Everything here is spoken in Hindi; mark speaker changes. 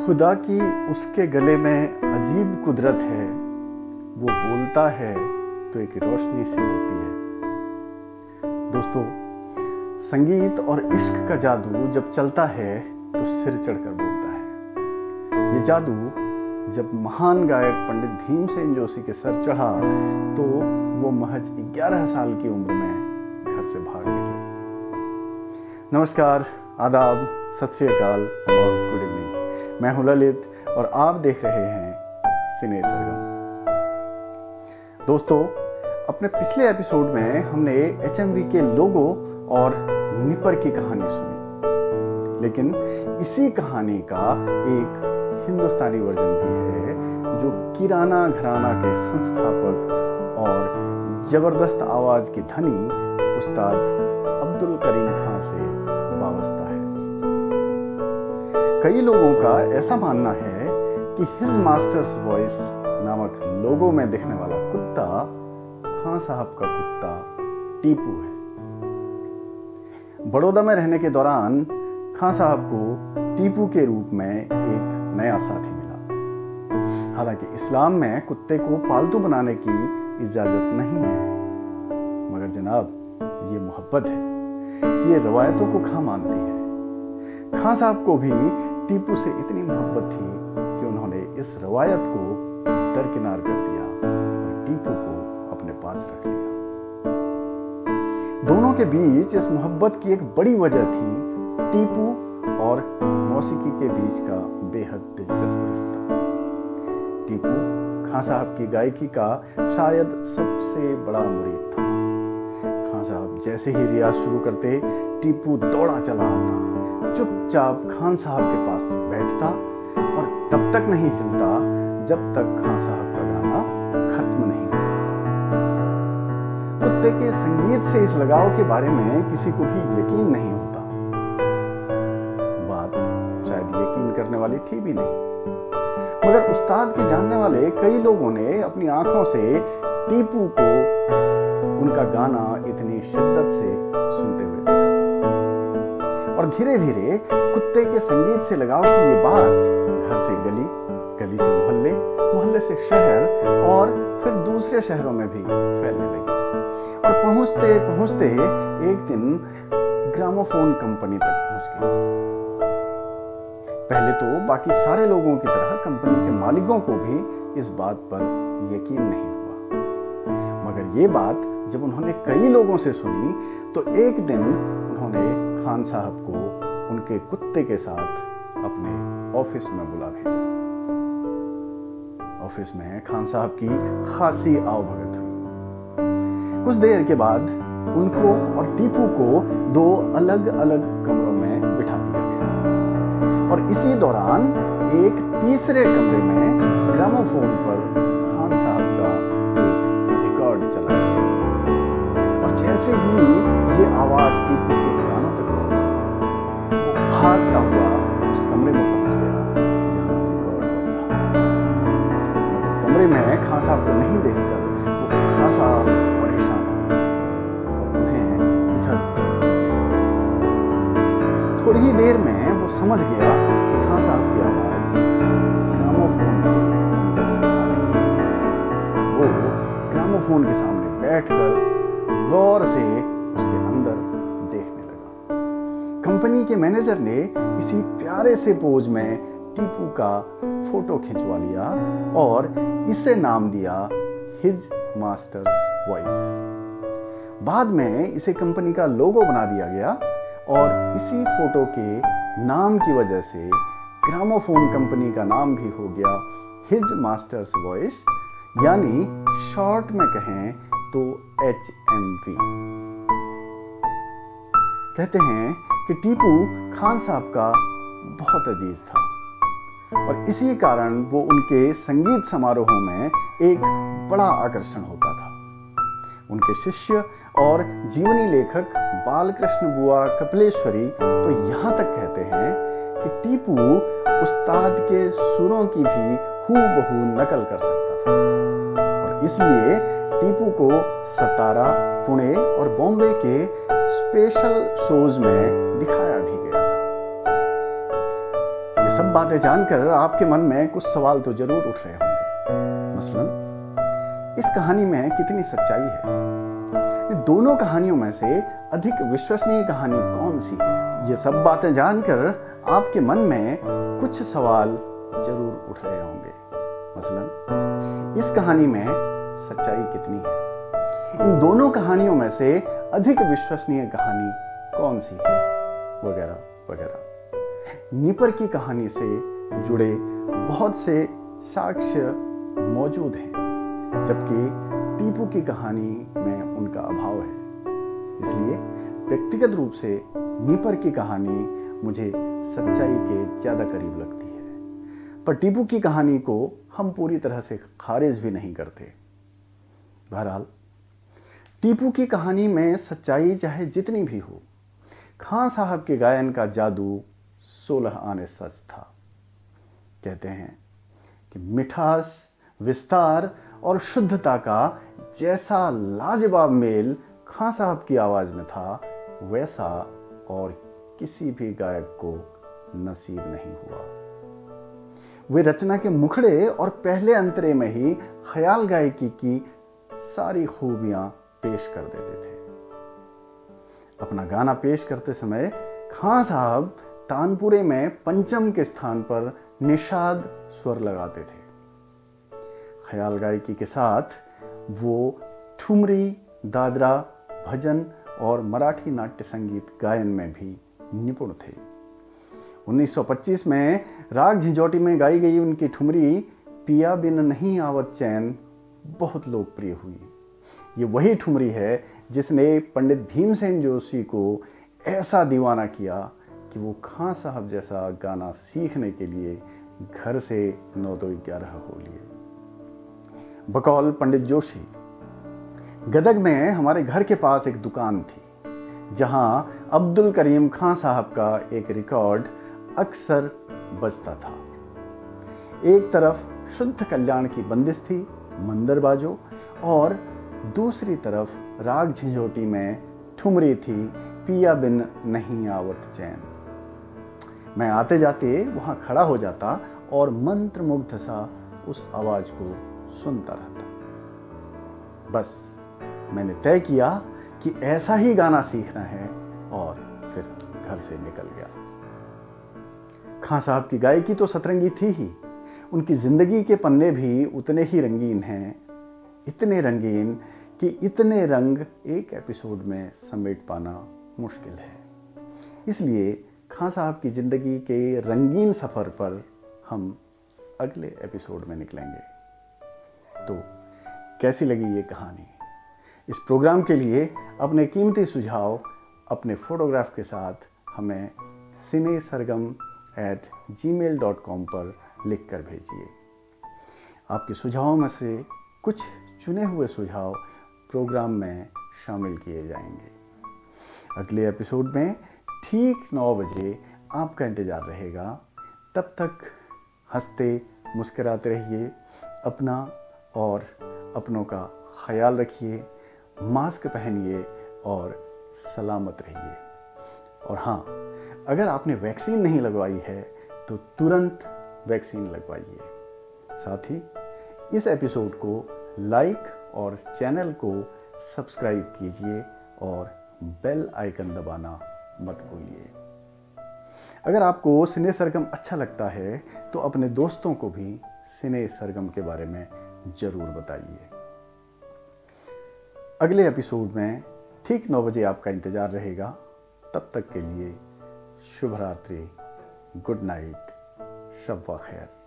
Speaker 1: खुदा की उसके गले में अजीब कुदरत है। वो बोलता है तो एक रोशनी सी होती है। दोस्तों, संगीत और इश्क का जादू जब चलता है तो सिर चढ़कर बोलता है। ये जादू जब महान गायक पंडित भीमसेन जोशी के सर चढ़ा तो वो महज 11 साल की उम्र में घर से भाग निकले। नमस्कार, आदाब, सत श्री अकाल और गुड इवनिंग। मैं हूं ललित और आप देख रहे हैं सिने सरगम। दोस्तों, अपने पिछले एपिसोड में हमने HMV के लोगो और निपर की कहानी सुनी, लेकिन इसी कहानी का एक हिंदुस्तानी वर्जन भी है जो किराना घराना के संस्थापक और जबरदस्त आवाज की धनी उस्ताद अब्दुल करीम खान से वाबस्ता है। कई लोगों का ऐसा मानना है कि हिज मास्टर्स वॉइस नामक लोगो में दिखने वाला कुत्ता खान साहब का कुत्ता टीपू है। बड़ौदा में रहने के दौरान खान साहब को टीपू के रूप में एक नया साथी मिला। हालांकि इस्लाम में कुत्ते को पालतू बनाने की इजाजत नहीं है, मगर जनाब, ये मोहब्बत है। ये रवायतों को खां मानती है। खान साहब को भी टीपू से इतनी मोहब्बत थी कि उन्होंने इस रवायत को दरकिनार कर दिया और टीपू को अपने पास रख लिया। दोनों के बीच इस मोहब्बत की एक बड़ी वजह थी टीपू और मौसीकी के बीच का बेहद दिलचस्प रिश्ता। टीपू खान साहब की गायकी का शायद सबसे बड़ा मुरीद था। खान साहब जैसे ही रियाज शुरू करते, टीपू दौड़ा चला आता, चुपचाप खान साहब के पास बैठता और तब तक नहीं हिलता जब तक खान साहब का गाना खत्म नहीं होता। कुत्ते के संगीत से इस लगाव के बारे में किसी को भी यकीन नहीं होता। बात शायद यकीन करने वाली थी भी नहीं, मगर उस्ताद के जानने वाले कई लोगों ने अपनी आंखों से टीपू को उनका गाना इतनी शिद्दत से सुनते हुए देखा था। और धीरे धीरे कुत्ते के संगीत से लगाव की ये बात घर से गली, गली से मोहल्ले, मोहल्ले से शहर और फिर दूसरे शहरों में भी फैलने लगी। और पहुंचते पहुंचते एक दिन ग्रामोफोन कंपनी तक पहुंच गई। पहले तो बाकी सारे लोगों की तरह कंपनी के मालिकों को भी इस बात पर यकीन नहीं हुआ, मगर ये बात जब उन्होंने कई लोगों से सुनी तो एक दिन उन्होंने खान साहब को उनके कुत्ते के साथ अपने ऑफिस में बुला भेजा। ऑफिस में खान साहब की खासी आवभगत हुई। कुछ देर के बाद उनको और टीपू को दो अलग अलग कमरों में बिठा दिया गया और इसी दौरान एक तीसरे कमरे में ग्रामोफोन पर खान साहब का एक रिकॉर्ड चला गया। और जैसे ही ये आवाज टीपू के कानों तक पहुंची, वो भागता हुआ उस कमरे में पहुंच गया जहां रिकॉर्ड बज रहा था। मगर कमरे में खान साहब को नहीं देखकर वो खासा परेशान और उन्हें इधर उधर। थोड़ी ही देर में वो समझ गया कि खान साहब की आवाज ग्रामोफोन के अंदर से आ रही है। वो ग्रामोफोन के सामने बैठकर गौर से उसके अंदर देखने लगा। कंपनी के मैनेजर ने इसी प्यारे से पोज में टीपू का फोटो खिंचवा लिया और इसे नाम दिया हिज मास्टर्स वॉइस। बाद में इसे कंपनी का लोगो बना दिया गया और इसी फोटो के नाम की वजह से ग्रामोफोन कंपनी का नाम भी हो गया हिज मास्टर्स वॉइस, यानी शॉर्ट में कहें तो HMV। कहते हैं कि टीपू खान साहब का बहुत अजीज था और इसी कारण वो उनके संगीत समारोहों में एक बड़ा आकर्षण होता था। उनके शिष्य और जीवनी लेखक बालकृष्ण बुआ कपिलेश्वरी तो यहां तक कहते हैं कि टीपू उस्ताद के सुरों की भी हूबहू नकल कर सकता था और इसलिए टीपू को सतारा, पुणे और बॉम्बे के स्पेशल शोज में दिखाया भी गया था। ये सब बातें जानकर आपके मन में कुछ सवाल तो जरूर उठ रहे होंगे। मसलन, इस कहानी में कितनी सच्चाई है? दोनों कहानियों में से अधिक विश्वसनीय कहानी कौन सी है? ये सब बातें जानकर आपके मन में कुछ सवाल जरूर उठ रहे होंगे। मसलन, इस कहानी में सच्चाई कितनी है? इन दोनों कहानियों में से अधिक विश्वसनीय कहानी कौन सी है? वगैरह वगैरह। नीपर की कहानी से जुड़े बहुत से साक्ष्य मौजूद हैं, जबकि टीपू की कहानी में उनका अभाव है। इसलिए व्यक्तिगत रूप से नीपर की कहानी मुझे सच्चाई के ज्यादा करीब लगती है, पर टीपू की कहानी को हम पूरी तरह से खारिज भी नहीं करते। बहरहाल, टीपू की कहानी में सच्चाई चाहे जितनी भी हो, खां साहब के गायन का जादू 16 आने सच था। कहते हैं कि मिठास, विस्तार और शुद्धता का जैसा लाजवाब मेल खां साहब की आवाज में था, वैसा और किसी भी गायक को नसीब नहीं हुआ। वे रचना के मुखड़े और पहले अंतरे में ही ख्याल गायकी की सारी खूबियां पेश कर देते थे। अपना गाना पेश करते समय खां साहब तानपुरे में पंचम के स्थान पर निषाद स्वर लगाते थे। ख्याल गायकी के साथ वो ठुमरी, दादरा, भजन और मराठी नाट्य संगीत गायन में भी निपुण थे। 1925 में राग झिंझोटी में गाई गई उनकी ठुमरी पिया बिन नहीं आवत चैन बहुत लोकप्रिय हुई। ये वही ठुमरी है जिसने पंडित भीमसेन जोशी को ऐसा दीवाना किया कि वो खां साहब जैसा गाना सीखने के लिए घर से 9 तो 11 हो लिए। बकौल पंडित जोशी, गदग में हमारे घर के पास एक दुकान थी जहां अब्दुल करीम खां साहब का एक रिकॉर्ड अक्सर बजता था। एक तरफ शुद्ध कल्याण की बंदिश थी, मंदर बाजो, और दूसरी तरफ राग झिंझोटी में ठुमरी थी, पिया बिन नहीं आवत चैन। मैं आते जाते वहां खड़ा हो जाता और मंत्रमुग्ध सा उस आवाज को सुनता रहता। बस मैंने तय किया कि ऐसा ही गाना सीखना है और फिर घर से निकल गया। खां साहब की गायकी तो सतरंगी थी ही, उनकी जिंदगी के पन्ने भी उतने ही रंगीन हैं, इतने रंगीन कि इतने रंग एक एपिसोड में समेट पाना मुश्किल है। इसलिए खां साहब की जिंदगी के रंगीन सफर पर हम अगले एपिसोड में निकलेंगे। तो कैसी लगी ये कहानी? इस प्रोग्राम के लिए अपने कीमती सुझाव अपने फोटोग्राफ के साथ हमें cinesargam@gmail.com पर लिखकर भेजिए। आपके सुझावों में से कुछ चुने हुए सुझाव प्रोग्राम में शामिल किए जाएंगे। अगले एपिसोड में ठीक 9 बजे आपका इंतजार रहेगा। तब तक हंसते मुस्कुराते रहिए, अपना और अपनों का ख्याल रखिए, मास्क पहनिए और सलामत रहिए। और हाँ, अगर आपने वैक्सीन नहीं लगवाई है तो तुरंत वैक्सीन लगवाइए। साथ ही इस एपिसोड को लाइक और चैनल को सब्सक्राइब कीजिए और बेल आइकन दबाना मत भूलिए। अगर आपको सिने सरगम अच्छा लगता है तो अपने दोस्तों को भी सिने सरगम के बारे में जरूर बताइए। अगले एपिसोड में ठीक 9 बजे आपका इंतजार रहेगा। तब तक के लिए शुभ रात्रि, गुड नाइट, शब व खैर।